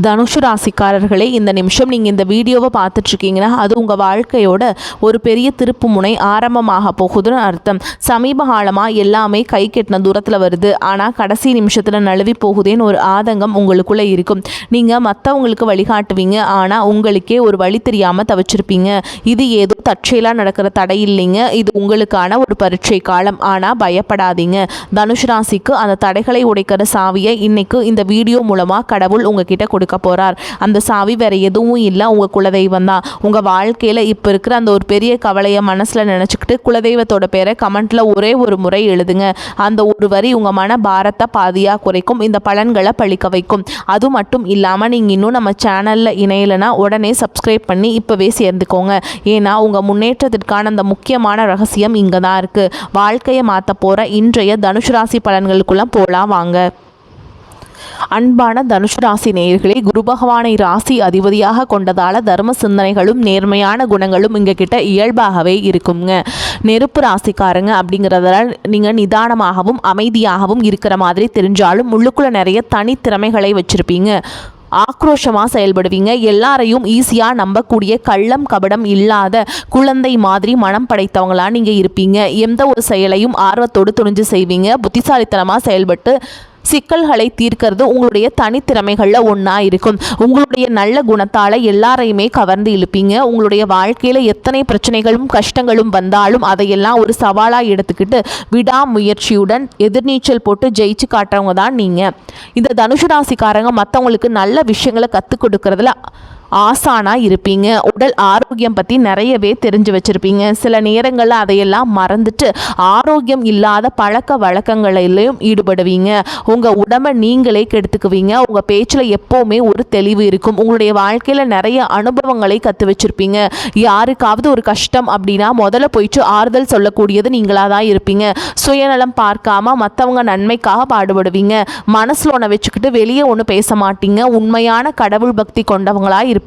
தனுஷு ராசிக்காரர்களே, இந்த நிமிஷம் நீங்கள் இந்த வீடியோவை பார்த்துட்ருக்கீங்கன்னா அது உங்கள் வாழ்க்கையோட ஒரு பெரிய திருப்பு முனை ஆரம்பமாக போகுதுன்னு அர்த்தம். சமீப காலமாக எல்லாமே கை கெட்டின தூரத்தில் வருது, ஆனால் கடைசி நிமிஷத்தில் நழுவி போகுதேன்னு ஒரு ஆதங்கம் உங்களுக்குள்ளே இருக்கும். நீங்கள் மற்றவங்களுக்கு வழிகாட்டுவீங்க, ஆனால் உங்களுக்கே ஒரு வழி தெரியாமல் தவிச்சிருப்பீங்க. இது ஏதோ தற்செயலாக நடக்கிற தடை இல்லைங்க, இது உங்களுக்கான ஒரு பரீட்சை காலம். ஆனால் பயப்படாதீங்க, தனுஷு ராசிக்கு அந்த தடைகளை உடைக்கிற சாவியை இன்னைக்கு இந்த வீடியோ மூலமாக கடவுள் உங்ககிட்ட கொடுக்க போறார். அந்த சாவி வேற எதுவும் இல்லை, உங்க குலதெய்வம் தான். உங்க வாழ்க்கையில இப்ப இருக்கிற அந்த ஒரு பெரிய கவலையை மனசுல நினைச்சுக்கிட்டு குலதெய்வத்தோட பேரை கமெண்ட்ல ஒரே ஒரு முறை எழுதுங்க. அந்த ஒரு வரி உங்க மன பாரத்தை பாதியா குறைக்கும், இந்த பலன்களை பழிக்க வைக்கும். அது மட்டும் இல்லாம நீங்க இன்னும் நம்ம சேனல்ல இணையலைன்னா உடனே சப்ஸ்கிரைப் பண்ணி இப்பவே சேர்ந்துக்கோங்க. ஏன்னா உங்க முன்னேற்றத்திற்கான அந்த முக்கியமான ரகசியம் இங்க தான் இருக்கு. வாழ்க்கையை மாற்ற போற இன்றைய தனுஷு ராசி பலன்களுக்குள்ள போலாம் வாங்க. அன்பான தனுஷு ராசி நேயர்களே, குரு பகவானை ராசி அதிபதியாக கொண்டதால தர்ம சிந்தனைகளும் நேர்மையான குணங்களும் இங்க கிட்ட இயல்பாகவே இருக்குங்க. நெருப்பு ராசிக்காரங்க அப்படிங்கிறதால நீங்க நிதானமாகவும் அமைதியாகவும் இருக்கிற மாதிரி தெரிஞ்சாலும் உள்ளுக்குள்ள நிறைய தனித்திறமைகளை வச்சிருப்பீங்க. ஆக்ரோஷமாக செயல்படுவீங்க. எல்லாரையும் ஈஸியாக நம்பக்கூடிய கள்ளம் கபடம் இல்லாத குழந்தை மாதிரி மனம் படைத்தவங்களா நீங்கள் இருப்பீங்க. எந்த ஒரு செயலையும் ஆர்வத்தோடு துணிஞ்சு செய்வீங்க. புத்திசாலித்தனமாக செயல்பட்டு சிக்கல்களை தீர்க்கிறது உங்களுடைய தனித்திறமைகளில் ஒன்றா இருக்கும். உங்களுடைய நல்ல குணத்தால் எல்லாரையுமே கவர்ந்து இழுப்பீங்க. உங்களுடைய வாழ்க்கையில் எத்தனை பிரச்சனைகளும் கஷ்டங்களும் வந்தாலும் அதையெல்லாம் ஒரு சவாலாக எடுத்துக்கிட்டு விடாமுயற்சியுடன் எதிர்நீச்சல் போட்டு ஜெயிச்சு காட்டுறவங்க தான் நீங்கள். இந்த தனுஷு ராசிக்காரங்க மற்றவங்களுக்கு நல்ல விஷயங்களை கற்றுக் கொடுக்கறதுல ஆசானாக இருப்பீங்க. உடல் ஆரோக்கியம் பற்றி நிறையவே தெரிஞ்சு வச்சுருப்பீங்க. சில நேரங்களில் அதையெல்லாம் மறந்துட்டு ஆரோக்கியம் இல்லாத பழக்க வழக்கங்களிலையும் ஈடுபடுவீங்க. உங்கள் உடம்பை நீங்களே கெடுத்துக்குவீங்க. உங்கள் பேச்சில் எப்போவுமே ஒரு தெளிவு இருக்கும். உங்களுடைய வாழ்க்கையில் நிறைய அனுபவங்களை கற்று வச்சுருப்பீங்க. யாருக்காவது ஒரு கஷ்டம் அப்படின்னா முதல்ல போயிட்டு ஆறுதல் சொல்லக்கூடியது நீங்களாக தான் இருப்பீங்க. சுயநலம் பார்க்காம மற்றவங்க நன்மைக்காக பாடுபடுவீங்க. மனசில் ஒன்று வச்சுக்கிட்டு வெளியே ஒன்று பேச மாட்டீங்க. உண்மையான கடவுள் பக்தி கொண்டவங்களாக இருப்பீங்க.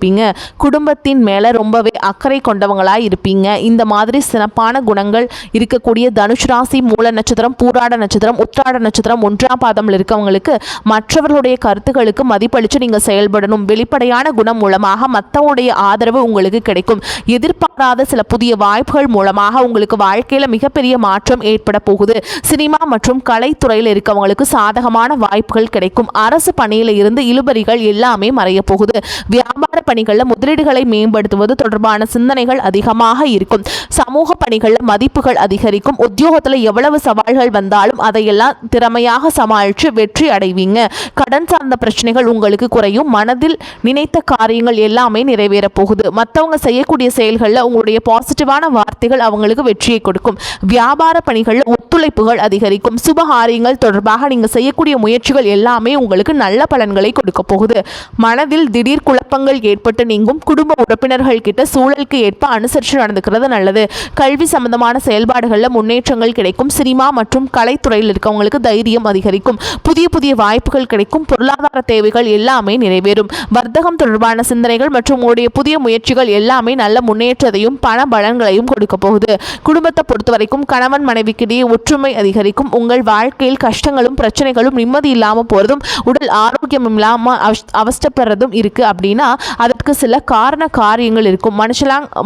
குடும்பத்தின் மேல ரொம்பவே அக்கறை கொண்டவங்களா இருப்பீங்க. இந்த மாதிரி சிறப்பான குணங்கள் இருக்கக்கூடிய தனுஷு ராசி மூல நட்சத்திரம், பூராட நட்சத்திரம், உத்திராட நட்சத்திரம் 1ஆம் பாதம்ல இருக்கவங்களுக்கு மற்றவர்களுடைய கருத்துக்களுக்கு மதிப்பளித்து நீங்க செயல்படணும். வெளிப்படையான குணம் மூலமாக மற்றவங்களுடைய ஆதரவு உங்களுக்கு கிடைக்கும். எதிர்பாராத சில புதிய வாய்ப்புகள் மூலமாக உங்களுக்கு வாழ்க்கையில மிகப்பெரிய மாற்றம் ஏற்பட போகுது. சினிமா மற்றும் கலைத்துறையில் இருக்கவங்களுக்கு சாதகமான வாய்ப்புகள் கிடைக்கும். அரசு பணியில இருந்து இழுபறிகள் எல்லாமே மறைய போகுது. வியாபார பணிகளில் முதலீடுகளை மேம்படுத்துவது தொடர்பான சிந்தனைகள் அதிகமாக இருக்கும். சமூக பணிகளில் மதிப்புகள் அதிகரிக்கும். உத்தியோகத்தில் எவ்வளவு சவால்கள் வந்தாலும் அதையெல்லாம் திறமையாக சமாளித்து வெற்றி அடைவீங்க. கடன் சார்ந்த பிரச்சனைகள் உங்களுக்கு குறையும். மனதில் நினைத்த காரியங்கள் எல்லாமே நிறைவேற போகுது. மற்றவங்க செய்யக்கூடிய செயல்களில் உங்களுடைய பாசிட்டிவான வார்த்தைகள் அவங்களுக்கு வெற்றியை கொடுக்கும். வியாபார பணிகளில் ஒத்துழைப்புகள் அதிகரிக்கும். சுபகாரியங்கள் தொடர்பாக நீங்கள் செய்யக்கூடிய முயற்சிகள் எல்லாமே உங்களுக்கு நல்ல பலன்களை கொடுக்க போகுது. மனதில் திடீர் குழப்பங்கள் ஏற்பட்டு நீங்கும். குடும்ப உறுப்பினர்கள் கிட்ட சூழலுக்கு ஏற்ப அனுசரித்து நடந்துக்கிறது நல்லது. கல்வி சம்பந்தமான செயல்பாடுகளில் முன்னேற்றங்கள் கிடைக்கும். சினிமா மற்றும் கலைத்துறையில் இருக்கவங்களுக்கு தைரியம் அதிகரிக்கும். புதிய புதிய வாய்ப்புகள் கிடைக்கும். பொருளாதார தேவைகள் எல்லாமே நிறைவேறும். வர்த்தகம் தொடர்பான சிந்தனைகள் மற்றும் உங்களுடைய புதிய முயற்சிகள் எல்லாமே நல்ல முன்னேற்றத்தையும் பண பலன்களையும் கொடுக்க போகுது. குடும்பத்தை பொறுத்தவரைக்கும் கணவன் மனைவிக்கிடையே ஒற்றுமை அதிகரிக்கும். உங்கள் வாழ்க்கையில் கஷ்டங்களும் பிரச்சனைகளும் நிம்மதி இல்லாமல் போறதும் உடல் ஆரோக்கியம் இல்லாமல் அவஸ்தப்படுறதும் இருக்கு அப்படின்னா அதற்கு சில காரண காரியங்கள் இருக்கும்.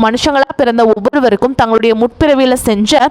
மனுஷங்களா பிறந்த ஒவ்வொருவருக்கும் தங்களுடைய முற்பிறவியில் செஞ்ச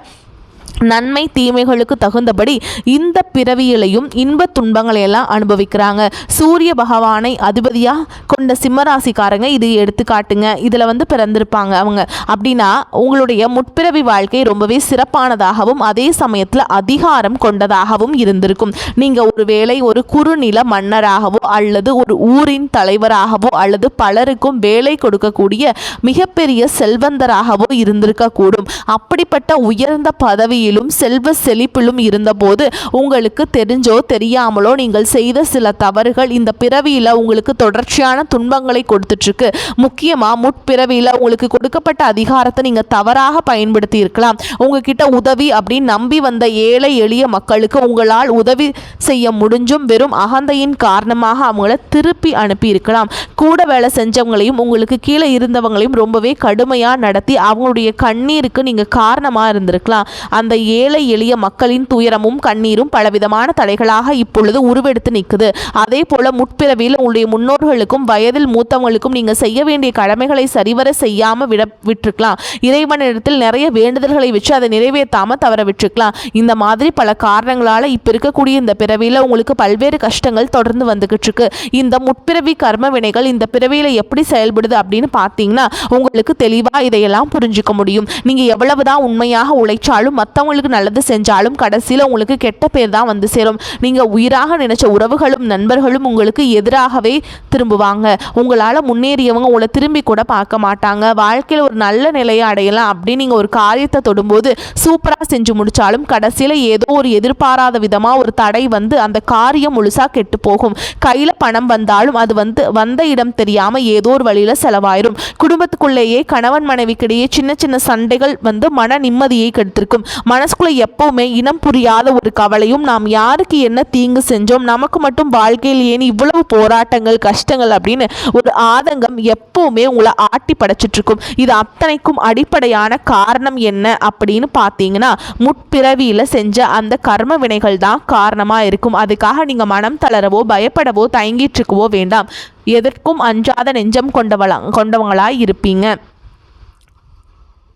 நன்மை தீமைகளுக்கு தகுந்தபடி இந்த பிறவியிலையும் இன்ப துன்பங்களை எல்லாம் அனுபவிக்கிறாங்க. சூரிய பகவானை அதிபதியாக கொண்ட சிம்மராசிக்காரங்க இது எடுத்துக்காட்டுங்க. இதில் பிறந்திருப்பாங்க அவங்க அப்படின்னா உங்களுடைய முற்பிறவி வாழ்க்கை ரொம்பவே சிறப்பானதாகவும் அதே சமயத்தில் அதிகாரம் கொண்டதாகவும் இருந்திருக்கும். நீங்கள் ஒரு வேளை ஒரு குறுநில மன்னராகவோ அல்லது ஒரு ஊரின் தலைவராகவோ அல்லது பலருக்கும் வேலை கொடுக்கக்கூடிய மிகப்பெரிய செல்வந்தராகவோ இருந்திருக்கக்கூடும். அப்படிப்பட்ட உயர்ந்த பதவியில் செல்வ செழிப்பிலும் இருந்தபோது உங்களுக்கு தெரிஞ்சோ தெரியாமலோ நீங்கள் செய்த சில தவறுகள் இந்த பிறவியில உங்களுக்கு தொடர்ச்சியான துன்பங்களை கொடுத்துட்டு இருக்கு. முக்கியமா முற்பிறவியில உங்களுக்கு கொடுக்கப்பட்ட அதிகாரத்தை நீங்க தவறாக பயன்படுத்தி இருக்கலாம். உங்ககிட்ட உதவி அப்படின்னு நம்பி வந்த ஏழை எளிய மக்களுக்கு உங்களால் உதவி செய்ய முடிஞ்சும் வெறும் அகந்தையின் காரணமாக அவங்கள திருப்பி அனுப்பி இருக்கலாம். கூட வேலை செஞ்சவங்களையும் உங்களுக்கு கீழே இருந்தவங்களையும் ரொம்பவே கடுமையா நடத்தி அவங்களுடைய கண்ணீருக்கு நீங்க காரணமா இருந்திருக்கலாம். அந்த ஏழை எளிய மக்களின் துயரமும் கண்ணீரும் பலவிதமான தடைகளாக இப்பொழுது உருவெடுத்து நிற்குது. அதே போல முற்பிறவியில் உங்களுடைய முன்னோர்களுக்கும் வயதில் மூத்தவங்களுக்கும் நீங்க செய்ய வேண்டிய கடமைகளை சரிவர செய்யாம விட்டுருக்கலாம். இறைவனிடத்தில் நிறைய வேண்டுதல்களை வச்சு அதை நிறைவேற்றாம தவற விட்டுருக்கலாம். இந்த மாதிரி பல காரணங்களால இப்ப இருக்கக்கூடிய இந்த பிறவியில உங்களுக்கு பல்வேறு கஷ்டங்கள் தொடர்ந்து வந்துகிட்டு இருக்கு. இந்த முற்பிறவி கர்ம வினைகள் இந்த பிறவியில எப்படி செயல்படுது அப்படின்னு பார்த்தீங்கன்னா உங்களுக்கு தெளிவா இதையெல்லாம் புரிஞ்சுக்க முடியும். நீங்க எவ்வளவுதான் உண்மையாக உழைச்சாலும் மற்றவங்களுக்கு நல்லது செஞ்சாலும் கடைசியில் உங்களுக்கு கெட்ட பேர் தான் வந்து சேரும். நீங்க உயிராக நினைச்ச உறவுகளும் நண்பர்களும் உங்களுக்கு எதிராகவே திரும்புவாங்க. உங்களால் முன்னேறியவங்க உங்களை திரும்பி கூட பார்க்க மாட்டாங்க. வாழ்க்கையில் ஒரு நல்ல நிலையை அடையலாம் அப்படின்னு நீங்கள் ஒரு காரியத்தை தொடும்போது சூப்பராக செஞ்சு முடித்தாலும் கடைசியில் ஏதோ ஒரு எதிர்பாராத விதமாக ஒரு தடை வந்து அந்த காரியம் முழுசாக கெட்டு போகும். கையில் பணம் வந்தாலும் அது வந்த இடம் தெரியாமல் ஏதோ ஒரு வழியில் செலவாயிரும். குடும்பத்துக்குள்ளேயே கணவன் மனைவிக்கிடையே சின்ன சின்ன சண்டைகள் வந்து மன நிம்மதியை கெடுத்திருக்கும். மனசுக்குள்ள எப்பவுமே இனம் புரியாத ஒரு கவலையும், நாம் யாருக்கு என்ன தீங்கு செஞ்சோம், நமக்கு மட்டும் வாழ்க்கையில் ஏன் இவ்வளவு போராட்டங்கள் கஷ்டங்கள் அப்படின்னு ஒரு ஆதங்கம் எப்பவுமே உங்களை ஆட்டி படைச்சிட்டு இருக்கும். இது அத்தனைக்கும் அடிப்படையான காரணம் என்ன அப்படின்னு பார்த்தீங்கன்னா முற்பிறவியில செஞ்ச அந்த கர்ம வினைகள் தான் காரணமா இருக்கும். அதுக்காக நீங்க மனம் தளரவோ பயப்படவோ தயங்கிட்டு இருக்கவோ வேண்டாம். எதற்கும் அஞ்சாத நெஞ்சம் கொண்டவங்களாய் இருப்பீங்க.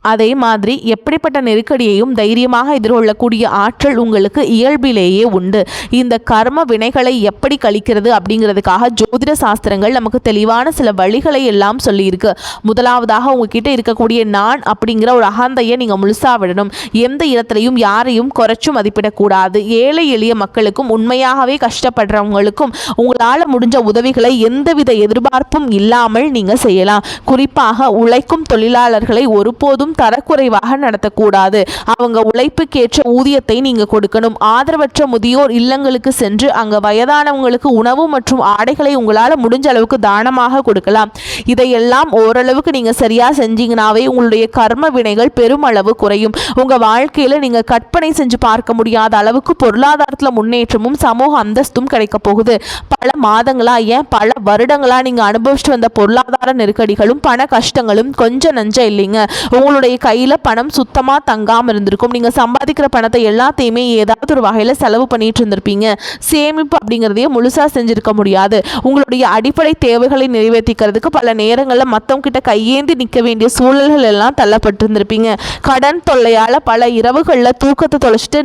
அதே மாதிரி எப்படிப்பட்ட நெருக்கடியையும் தைரியமாக எதிர்கொள்ளக்கூடிய ஆற்றல் உங்களுக்கு இயல்பிலேயே உண்டு. இந்த கர்ம வினைகளை எப்படி கழிக்கிறது அப்படிங்கிறதுக்காக ஜோதிட சாஸ்திரங்கள் நமக்கு தெளிவான சில வழிகளை எல்லாம் சொல்லியிருக்கு. முதலாவதாக உங்ககிட்ட இருக்கக்கூடிய நான் அப்படிங்கிற ஒரு அகந்தையை நீங்கள் முழுசாக விடணும். எந்த இடத்துலையும் யாரையும் குறைச்சும் மதிப்பிடக்கூடாது. ஏழை எளிய மக்களுக்கும் உண்மையாகவே கஷ்டப்படுறவங்களுக்கும் உங்களால் முடிஞ்ச உதவிகளை எந்தவித எதிர்பார்ப்பும் இல்லாமல் நீங்கள் செய்யலாம். குறிப்பாக உழைக்கும் தொழிலாளர்களை ஒருபோதும் தரக்குறைவாக நடத்தக்கூடாது. அவங்க உழைப்புக்கேற்ற ஊதியத்தை நீங்க கொடுக்கணும். ஆதரவற்ற முதியோர் இல்லங்களுக்கு சென்று அங்க வயதானவங்களுக்கு உணவு மற்றும் ஆடைகளை உங்களால் முடிஞ்ச அளவுக்கு தானமாக கொடுக்கலாம். இதையெல்லாம் ஓரளவுக்கு நீங்க சரியா செஞ்சீங்கன்னாவே உங்களுடைய கர்ம வினைகள் பெருமளவு குறையும். உங்க வாழ்க்கையில நீங்க கற்பனை செஞ்சு பார்க்க முடியாத அளவுக்கு பொருளாதாரத்துல முன்னேற்றமும் சமூக அந்தஸ்தும் கிடைக்க போகுது. பல மாதங்களா ஏன் பல வருடங்களா நீங்க அனுபவிச்சுட்டு வந்த பொருளாதார நெருக்கடிகளும் பண கஷ்டங்களும் கொஞ்சம் நஞ்சம் இல்லைங்க. உங்களுடைய கையில் பணம் சுத்தமாக தங்காமல் இருந்திருக்கும். நீங்கள் சம்பாதிக்கிற பணத்தை எல்லாத்தையுமே ஏதாவது ஒரு வகையில் செலவு பண்ணிட்டு இருந்திருப்பீங்க. சேமிப்பு அப்படிங்கிறதையே முழுசாக செஞ்சுருக்க முடியாது. உங்களுடைய அடிப்படை தேவைகளை நிறைவேற்றிக்கிறதுக்கு பல நேரங்களில் மற்றவங்க கிட்ட கையேந்தி நிற்க வேண்டிய சூழல்கள் எல்லாம் தள்ளப்பட்டு இருந்திருப்பீங்க. கடன் தொல்லையால் பல இரவுகளில் தூக்கத்தை தொலைச்சிட்டு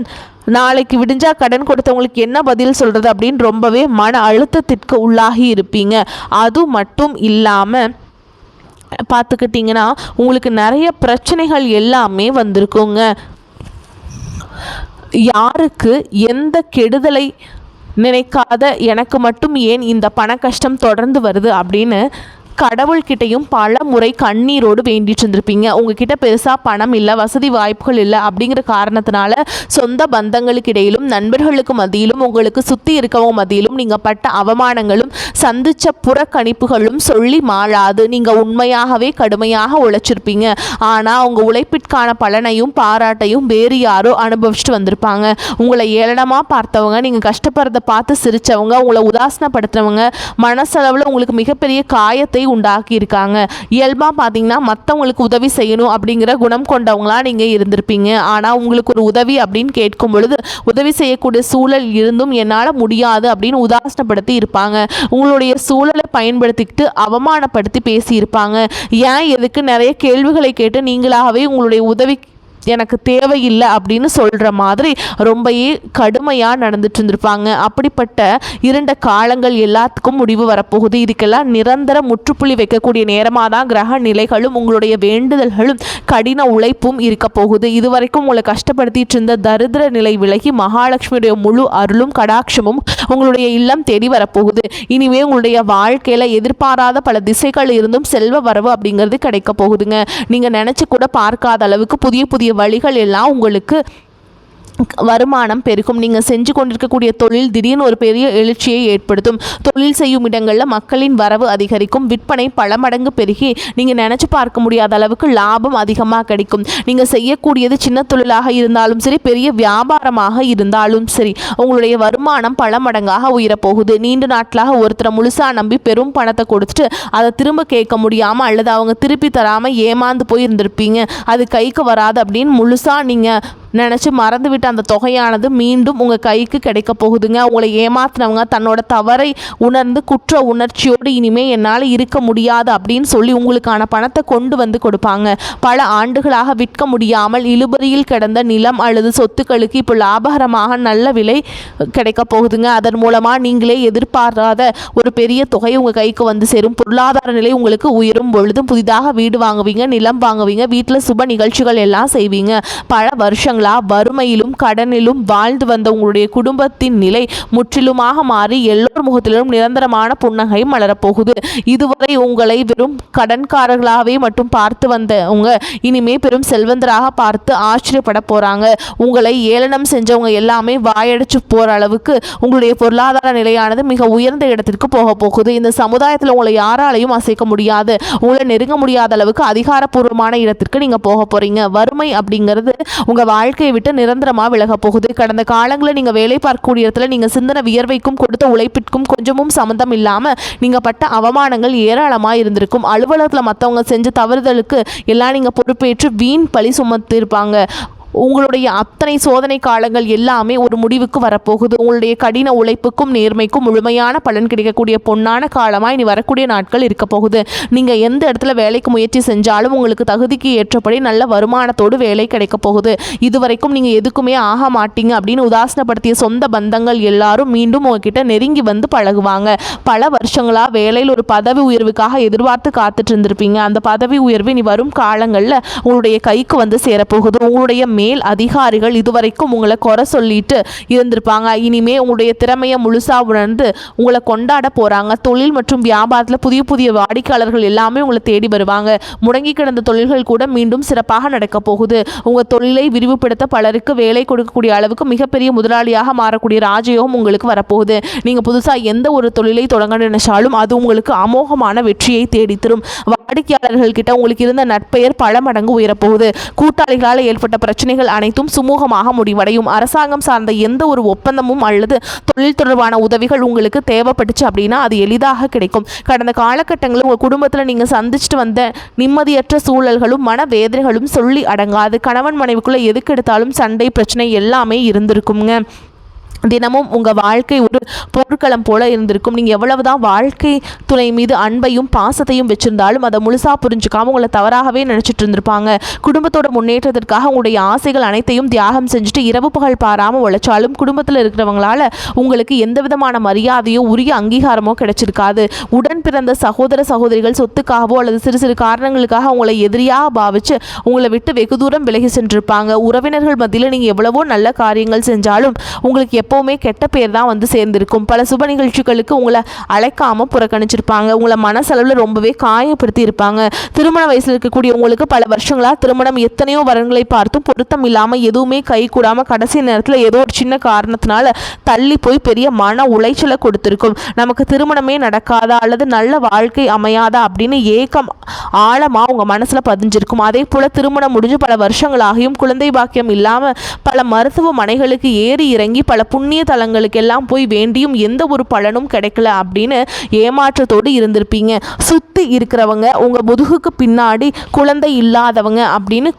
நாளைக்கு விடிஞ்சா கடன் கொடுத்தவங்களுக்கு என்ன பதில் சொல்கிறது அப்படின்னு ரொம்பவே மன அழுத்தத்திற்கு உள்ளாகி இருப்பீங்க. அது மட்டும் இல்லாமல் பார்த்துக்கிட்டிங்கன்னா உங்களுக்கு நிறைய பிரச்சனைகள் எல்லாமே வந்திருக்குங்க. யாருக்கு எந்த கெடுதலை நினைக்காத எனக்கு மட்டும் ஏன் இந்த பண கஷ்டம் தொடர்ந்து வருது அப்படின்னு கடவுள்கிட்டையும் பல முறை கண்ணீரோடு வேண்டிட்டு இருந்திருப்பீங்க. உங்ககிட்ட பெருசாக பணம் இல்லை, வசதி வாய்ப்புகள் இல்லை அப்படிங்கிற காரணத்தினால சொந்த பந்தங்களுக்கு இடையிலும் நண்பர்களுக்கு மத்தியிலும் உங்களுக்கு சுற்றி இருக்கவங்க மத்தியிலும் நீங்கள் பட்ட அவமானங்களும் சந்திச்ச புறக்கணிப்புகளும் சொல்லி மாளாது. நீங்கள் உண்மையாகவே கடுமையாக உழைச்சிருப்பீங்க. ஆனால் உங்கள் உழைப்பிற்கான பலனையும் பாராட்டையும் வேறு யாரோ அனுபவிச்சுட்டு வந்திருப்பாங்க. உங்களை ஏளனமாக பார்த்தவங்க, நீங்கள் கஷ்டப்படுறதை பார்த்து சிரித்தவங்க, உங்களை உதாசனப்படுத்துறவங்க மனசளவில் உங்களுக்கு மிகப்பெரிய காயத்தை உண்டாக்கி இருக்காங்க. இயல்பாக பார்த்தீங்கன்னா மற்றவங்களுக்கு உதவி செய்யணும் அப்படிங்கிற குணம் கொண்டவங்களா நீங்கள் இருந்திருப்பீங்க. ஆனால் உங்களுக்கு ஒரு உதவி அப்படின்னு கேட்கும் பொழுது உதவி செய்யக்கூடிய சூழல் இருந்தும் என்னால் முடியாது அப்படின்னு உதாசனப்படுத்தி இருப்பாங்க. உங்களுடைய சூழலை பயன்படுத்திக்கிட்டு அவமானப்படுத்தி பேசியிருப்பாங்க. ஏன் எதுக்கு நிறைய கேள்விகளை கேட்டு நீங்களாகவே உங்களுடைய உதவி எனக்கு தேவையில்லை அப்படின்னு சொல்கிற மாதிரி ரொம்பவே கடுமையாக நடந்துட்டு இருந்திருப்பாங்க. அப்படிப்பட்ட இருண்ட காலங்கள் எல்லாத்துக்கும் முடிவு வரப்போகுது. இதுக்கெல்லாம் நிரந்தர முற்றுப்புள்ளி வைக்கக்கூடிய நேரமாக தான் கிரக நிலைகளும் உங்களுடைய வேண்டுதல்களும் கடின உழைப்பும் இருக்க போகுது. இதுவரைக்கும் உங்களை கஷ்டப்படுத்திட்டு இருந்த தரித்திர நிலை விலகி மகாலட்சுமியுடைய முழு அருளும் கடாட்சமும் உங்களுடைய இல்லம் தேடி வரப்போகுது. இனிமே உங்களுடைய வாழ்க்கையில் எதிர்பாராத பல திசைகள் இருந்தும் செல்வ வரவு அப்படிங்கிறது கிடைக்க போகுதுங்க. நீங்கள் நினச்சி கூட பார்க்காத அளவுக்கு புதிய புதிய வழிகள் எல்லாம் உங்களுக்கு வருமானம் பெருகும். நீங்கள் செஞ்சு கொண்டிருக்கக்கூடிய தொழில் திடீர்னு ஒரு பெரிய எழுச்சியை ஏற்படுத்தும். தொழில் செய்யும் இடங்களில் மக்களின் வரவு அதிகரிக்கும். விற்பனை பல மடங்கு பெருகி நீங்கள் நினச்சி பார்க்க முடியாத அளவுக்கு லாபம் அதிகமாக கிடைக்கும். நீங்கள் செய்யக்கூடியது சின்ன தொழிலாக இருந்தாலும் சரி, பெரிய வியாபாரமாக இருந்தாலும் சரி, உங்களுடைய வருமானம் பல மடங்காக உயரப்போகுது. நீண்ட நாட்களாக ஒருத்தரை முழுசாக நம்பி பெரும் பணத்தை கொடுத்துட்டு அதை திரும்ப கேட்க முடியாமல் அல்லது அவங்க திருப்பி தராமல் ஏமாந்து போய் இருந்திருப்பீங்க. அது கைக்கு வராது அப்படின்னு முழுசாக நீங்கள் நினச்சி மறந்துவிட்ட அந்த தொகையானது மீண்டும் உங்கள் கைக்கு கிடைக்க போகுதுங்க. உங்களை ஏமாத்தினவங்க தன்னோட தவறை உணர்ந்து குற்ற உணர்ச்சியோடு இனிமே என்னால் இருக்க முடியாது அப்படின்னு சொல்லி உங்களுக்கான பணத்தை கொண்டு வந்து கொடுப்பாங்க. பல ஆண்டுகளாக விற்க முடியாமல் இழுபறியில் கிடந்த நிலம் அல்லது சொத்துக்களுக்கு இப்போ லாபகரமாக நல்ல விலை கிடைக்க போகுதுங்க. அதன் மூலமாக நீங்களே எதிர்பாராத ஒரு பெரிய தொகை உங்கள் கைக்கு வந்து சேரும். பொருளாதார நிலை உங்களுக்கு உயரும் பொழுதும் புதிதாக வீடு வாங்குவீங்க, நிலம் வாங்குவீங்க, வீட்டில் சுப நிகழ்ச்சிகள் எல்லாம் செய்வீங்க. பல வருஷங்களா வறுமையிலும் கடனிலும் வாழ்ந்து வந்த உங்களுடைய குடும்பத்தின் நிலை முற்றிலுமாக மாறி எல்லோர் முகத்திலும் நிரந்தரமான புன்னகை மலரப்போகுது. இதுவரை உங்களை வெறும் கடன்காரர்களாகவே மட்டும் பார்த்து வந்தவங்க இனிமே பெரும் செல்வந்தராக பார்த்து ஆச்சரியப்பட போறாங்க. உங்களை ஏளனம் செஞ்சவங்க எல்லாமே வாயடிச்சு போற அளவுக்கு உங்களுடைய பொருளாதார நிலையானது மிக உயர்ந்த இடத்திற்கு போக போகுது. இந்த சமுதாயத்தில் உங்களை யாராலையும் அசைக்க முடியாது, உங்களை நெருங்க முடியாத அளவுக்கு அதிகாரப்பூர்வமான இடத்திற்கு நீங்க போக போறீங்க. வறுமை அப்படிங்கிறது உங்க வாழ்க்கையை விட்டு நிரந்தரமா விலக போகுது. கடந்த காலங்களில் நீங்க வேலை பார்க்கக்கூடிய இடத்துல நீங்க சிந்தன வியர்வைக்கும் கொடுத்த உழைப்பிற்கும் கொஞ்சமும் சம்மந்தம் இல்லாம நீங்க பட்ட அவமானங்கள் ஏராளமா இருந்திருக்கும். அலுவலகத்தில் மற்றவங்க செஞ்ச தவறுதலுக்கு எல்லாம் நீங்க பொறுப்பேற்று வீண் பழி சுமத்திருப்பாங்க. உங்களுடைய அத்தனை சோதனை காலங்கள் எல்லாமே ஒரு முடிவுக்கு வரப்போகுது. உங்களுடைய கடின உழைப்புக்கும் நேர்மைக்கும் முழுமையான பலன் கிடைக்கக்கூடிய பொன்னான காலமாக இனி வரக்கூடிய நாட்கள் இருக்க போகுது. நீங்கள் எந்த இடத்துல வேலைக்கு முயற்சி செஞ்சாலும் உங்களுக்கு தகுதிக்கு ஏற்றபடி நல்ல வருமானத்தோடு வேலை கிடைக்க போகுது. இதுவரைக்கும் நீங்கள் எதுக்குமே ஆக மாட்டீங்க அப்படின்னு உதாசனப்படுத்திய சொந்த பந்தங்கள் எல்லாரும் மீண்டும் உங்ககிட்ட நெருங்கி வந்து பழகுவாங்க. பல வருஷங்களாக வேலையில் ஒரு பதவி உயர்வுக்காக எதிர்பார்த்து காத்துட்டு இருந்திருப்பீங்க. அந்த பதவி உயர்வு இனி வரும் காலங்களில் உங்களுடைய கைக்கு வந்து சேரப்போகுது. உங்களுடைய மேல் அதிகாரிகள் இதுவரைக்கும் உங்களை குறை சொல்லிட்டு இருந்திருப்பாங்க. இனிமே உங்களுடைய திறமையை முழுசா உணர்ந்து உங்களை கொண்டாட போறாங்க. தொழில் மற்றும் வியாபாரத்தில் புதிய புதிய வாடிக்கையாளர்கள் எல்லாமே உங்களை தேடி வருவாங்க. முடங்கி கிடந்த தொழில்கள் கூட மீண்டும் சிறப்பாக நடக்க போகுது. உங்க தொழிலை விரிவுபடுத்த பலருக்கு வேலை கொடுக்கக்கூடிய அளவுக்கு மிகப்பெரிய முதலாளியாக மாறக்கூடிய ராஜயோகம் உங்களுக்கு வரப்போகுது. நீங்க புதுசா எந்த ஒரு தொழிலை தொடங்க நினைச்சாலும் அது உங்களுக்கு அமோகமான வெற்றியை தேடித்தரும். வாடிக்கையாளர்கள் கிட்ட உங்களுக்கு இருந்த நட்பெயர் பல மடங்கு உயரப்போகுது. கூட்டாளிகளால் ஏற்பட்ட பிரச்சனைகள் அனைத்தும் சுமூகமாக முடிவடையும். அரசாங்கம் சார்ந்த எந்த ஒரு ஒப்பந்தமும் அல்லது தொழில் தொடர்பான உதவிகள் உங்களுக்கு தேவைப்பட்டுச்சு அப்படின்னா அது எளிதாக கிடைக்கும். கடந்த காலகட்டங்களில் உங்கள் குடும்பத்தில் நீங்கள் சந்திச்சுட்டு வந்த நிம்மதியற்ற சூழல்களும் மனவேதனைகளும் சொல்லி அடங்காது. கணவன் மனைவிக்குள்ள எதுக்கு எடுத்தாலும் சண்டை பிரச்சனை எல்லாமே இருந்திருக்குங்க. தினமும் உங்கள் வாழ்க்கை ஒரு போர்க்களம் போல இருந்திருக்கும். நீங்கள் எவ்வளவுதான் வாழ்க்கை துணை மீது அன்பையும் பாசத்தையும் வச்சிருந்தாலும் அதை முழுசாக புரிஞ்சுக்காமல் உங்களை தவறாகவே நினச்சிட்டு இருந்திருப்பாங்க. குடும்பத்தோட முன்னேற்றத்திற்காக உங்களுடைய ஆசைகள் அனைத்தையும் தியாகம் செஞ்சுட்டு இரவு பகல் பாராமல் உழைச்சாலும் குடும்பத்தில் இருக்கிறவங்களால உங்களுக்கு எந்த விதமான மரியாதையோ உரிய அங்கீகாரமோ கிடைச்சிருக்காது. உடன் பிறந்த சகோதர சகோதரிகள் சொத்துக்காகவோ அல்லது சிறு சிறு காரணங்களுக்காக உங்களை எதிரியாக பாவிச்சு உங்களை விட்டு வெகு தூரம் விலகி சென்றிருப்பாங்க. உறவினர்கள் மத்தியில் நீங்கள் எவ்வளவோ நல்ல காரியங்கள் செஞ்சாலும் உங்களுக்கு எப்போவுமே கெட்ட பேர் தான் வந்து சேர்ந்திருக்கும். பல சுப நிகழ்ச்சிகளுக்கு உங்களை அழைக்காமல் புறக்கணிச்சிருப்பாங்க. உங்களை மனசளவில் ரொம்பவே காயப்படுத்தி இருப்பாங்க. திருமண வயசில் இருக்கக்கூடிய உங்களுக்கு பல வருஷங்களாக திருமணம் எத்தனையோ வரன்களை பார்த்தும் பொருத்தம் இல்லாமல் எதுவுமே கை கூடாமல் கடைசி நேரத்தில் ஏதோ ஒரு சின்ன காரணத்தினால தள்ளி போய் பெரிய மன உளைச்சலை கொடுத்துருக்கும். நமக்கு திருமணமே நடக்காதா அல்லது நல்ல வாழ்க்கை அமையாதா அப்படின்னு ஏக்கம் ஆழமாக உங்கள் மனசில் பதிஞ்சிருக்கும். அதே போல் திருமணம் முடிஞ்சு பல வருஷங்களாகியும் குழந்தை பாக்கியம் இல்லாமல் பல மருத்துவமனைகளுக்கு ஏறி இறங்கி பல புண்ணிய தலங்களுக்கெல்லாம் போய் வேண்டியும் எந்த ஒரு பலனும் கிடைக்கல அப்படின்னு ஏமாற்றத்தோடு இருந்திருப்பீங்க. சுற்றி இருக்கிறவங்க உங்கள் முதுகுக்கு பின்னாடி குழந்தை இல்லாதவங்க அப்படின்னு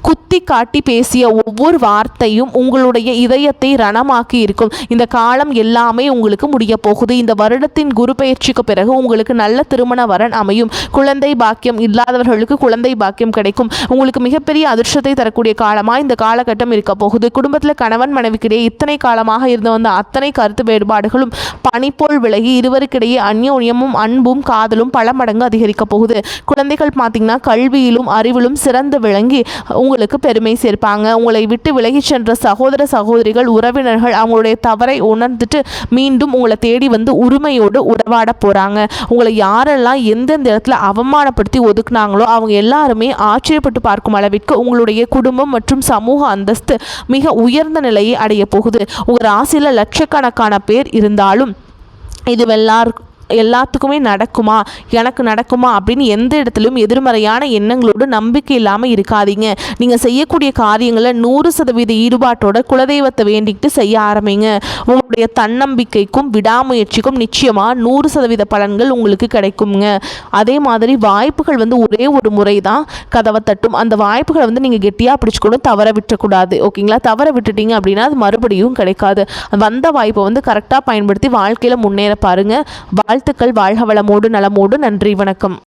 குத்தி காட்டி பேசிய ஒவ்வொரு வார்த்தையும் உங்களுடைய இதயத்தை ரணமாக்கி இருக்கும். இந்த காலம் எல்லாமே உங்களுக்கு முடிய போகுது. இந்த வருடத்தின் குரு பயிற்சிக்கு பிறகு உங்களுக்கு நல்ல திருமண வரன் அமையும். குழந்தை பாக்கியம் இல்லாதவர்களுக்கு குழந்தை பாக்கியம் கிடைக்கும். உங்களுக்கு மிகப்பெரிய அதிர்ஷ்டத்தை தரக்கூடிய காலமாக இந்த காலகட்டம் இருக்க போகுது. குடும்பத்தில் கணவன் மனைவிக்கிடையே இத்தனை காலமாக இருந்து வந்த அத்தனை கருத்து வேறுபாடுகளும் பனிப்போல் விலகி இருவருக்கிடையே அந்யோன்யமும் அன்பும் காதலும் பல மடங்கு அதிகரிக்க போகுது. குழந்தைகள் பார்த்தீங்கன்னா கல்வியிலும் அறிவிலும் சிறந்து விளங்கி உங்களுக்கு பெருமை சேர்ப்பாங்க. உங்களை விட்டு விலகி சென்ற சகோதர சகோதரிகள் உறவினர்கள் அவங்களுடைய தவறை உணர்ந்துட்டு மீண்டும் உங்களை தேடி வந்து உரிமையோடு உறவாட போறாங்க. உங்களை யாரெல்லாம் எந்தெந்த இடத்துல அவமானப்படுத்தி ஒதுக்குனாங்களோ அவங்க எல்லாருமே ஆச்சரியப்பட்டு பார்க்கும் அளவிற்கு உங்களுடைய குடும்பம் மற்றும் சமூக அந்தஸ்து மிக உயர்ந்த நிலையை அடைய போகுது. உங்கள் ராசியில் லட்சக்கணக்கான பேர் இருந்தாலும் எல்லாத்துக்குமே நடக்குமா, எனக்கு நடக்குமா அப்படின்னு எந்த இடத்துலையும் எதிர்மறையான எண்ணங்களோடு நம்பிக்கை இல்லாமல் இருக்காதீங்க. நீங்கள் செய்யக்கூடிய காரியங்களை 100% ஈடுபாட்டோட குலதெய்வத்தை வேண்டிக்கிட்டு செய்ய ஆரம்பிங்க. உங்களுடைய தன்னம்பிக்கைக்கும் விடாமுயற்சிக்கும் நிச்சயமாக 100% பலன்கள் உங்களுக்கு கிடைக்குங்க. அதே மாதிரி வாய்ப்புகள் வந்து ஒரே ஒரு முறை தான் கதவை தட்டும். அந்த வாய்ப்புகளை வந்து நீங்கள் கெட்டியாக பிடிச்சிக்கணும், தவற விட்டுறக்கூடாது. ஓகேங்களா? தவற விட்டுட்டீங்க அப்படின்னா அது மறுபடியும் கிடைக்காது. வந்த வாய்ப்பை வந்து கரெக்டாக பயன்படுத்தி வாழ்க்கையில் முன்னேற பாருங்க. வாழ்த்துக்கள். வாழ்க வளமோடு நலமோடு. நன்றி. வணக்கம்.